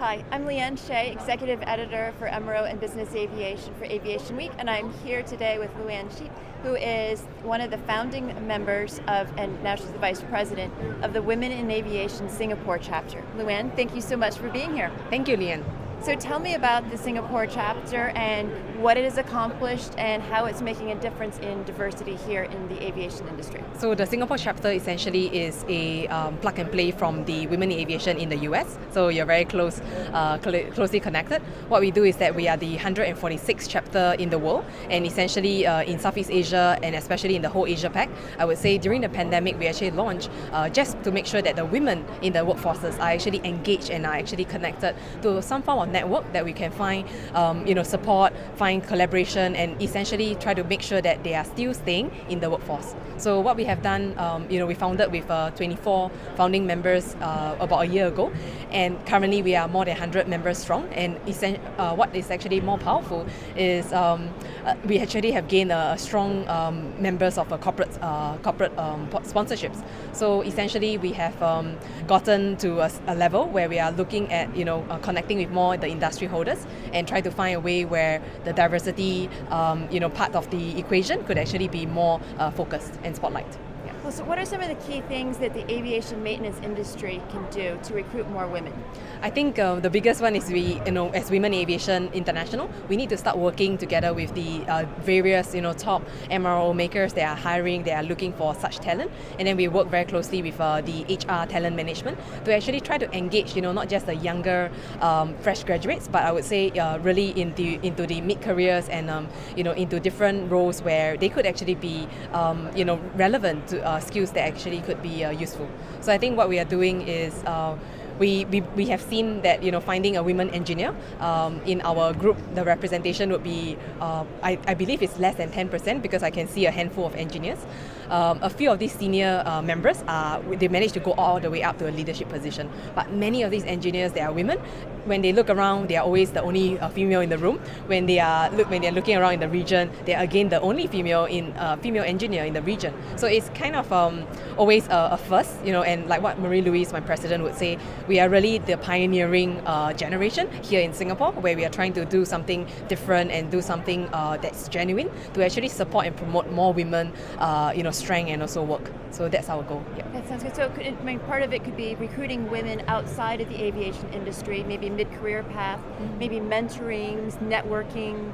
Hi, I'm Lee Ann Shay, Executive Editor for MRO and Business Aviation for Aviation Week, and I'm here today with Lou-Ann Seet, who is one of the founding members of, and now she's the Vice President, of the Women in Aviation Singapore chapter. Lou-Ann, thank you so much for being here. Thank you, Lee Ann. So tell me about the Singapore chapter and what it has accomplished and how it's making a difference in diversity here in the aviation industry. So the Singapore chapter essentially is a plug and play from the Women in Aviation in the US. So you're very closely connected. What we do is that we are the 146th chapter in the world, and essentially in Southeast Asia and especially in the whole Asia Pac. I would say during the pandemic we actually launched just to make sure that the women in the workforces are actually engaged and are actually connected to some form of network that we can find support, find collaboration, and essentially try to make sure that they are still staying in the workforce. So what we have done, we founded with 24 founding members about a year ago, and currently we are more than 100 members strong. And what is actually more powerful is we actually have gained a strong members of corporate sponsorships. So essentially we have gotten to a level where we are looking at connecting with more the industry holders and try to find a way where the diversity part of the equation could actually be more focused and spotlight. Well, so what are some of the key things that the aviation maintenance industry can do to recruit more women? I think the biggest one is as Women in Aviation International, we need to start working together with the various top MRO makers that are hiring, they are looking for such talent, and then we work very closely with the HR talent management to actually try to engage not just the younger fresh graduates, but I would say really into the mid-careers and into different roles where they could actually be relevant to skills that actually could be useful. So I think what we are doing is we have seen that finding a women engineer in our group, the representation would be I believe it's less than 10% because I can see a handful of engineers. A few of these senior members they managed to go all the way up to a leadership position, but many of these engineers, they are women. When they look around, they are always the only female in the room. When they are looking around in the region, they are again the only female engineer in the region. So it's kind of always a first, and like what Marie-Louise, my president, would say, we are really the pioneering generation here in Singapore, where we are trying to do something different and do something that's genuine to actually support and promote more women, strength and also work. So that's our goal. Yeah. That sounds good. So part of it could be recruiting women outside of the aviation industry, maybe mid-career path, maybe mentoring, networking.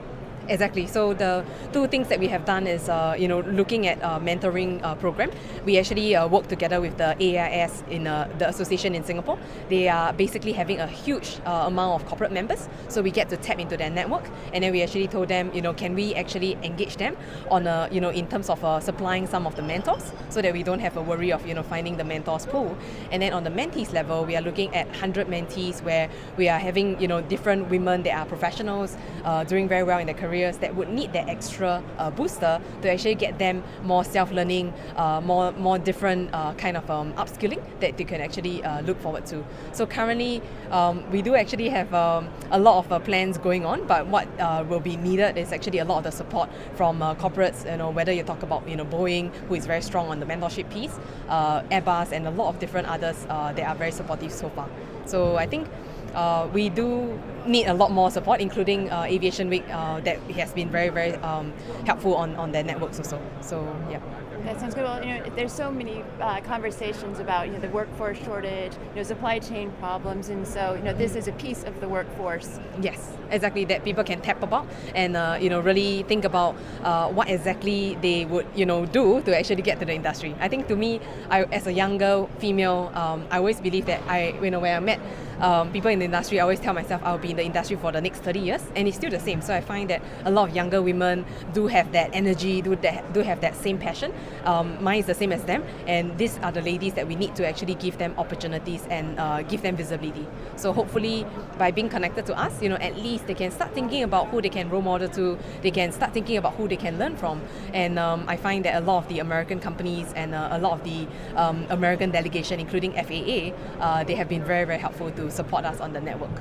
Exactly. So the two things that we have done is, looking at mentoring program. We actually work together with the AIS in the association in Singapore. They are basically having a huge amount of corporate members. So we get to tap into their network, and then we actually told them, can we actually engage them on in terms of supplying some of the mentors, so that we don't have a worry of finding the mentors pool. And then on the mentees level, we are looking at 100 mentees where we are having different women that are professionals doing very well in their career, that would need that extra booster to actually get them more self-learning, more different kind of upskilling that they can actually look forward to. So currently, we do actually have a lot of plans going on, but what will be needed is actually a lot of the support from corporates, whether you talk about Boeing, who is very strong on the mentorship piece, Airbus, and a lot of different others that are very supportive so far. So I think we do need a lot more support, including Aviation Week that has been very, very helpful on their networks also. So yeah. That sounds good. Well, there's so many conversations about the workforce shortage, supply chain problems, and so this is a piece of the workforce. Yes, exactly. That people can tap about and really think about what exactly they would do to actually get to the industry. I think to me, as a younger female, I always believe that when I met people in the industry, I always tell myself I'll be in the industry for the next 30 years, and it's still the same. So I find that a lot of younger women do have that energy, do have that same passion. Mine is the same as them, and these are the ladies that we need to actually give them opportunities and give them visibility. So hopefully by being connected to us, at least they can start thinking about who they can role model to, they can start thinking about who they can learn from. And I find that a lot of the American companies and a lot of the American delegation, including FAA, they have been very, very helpful to support us on the network.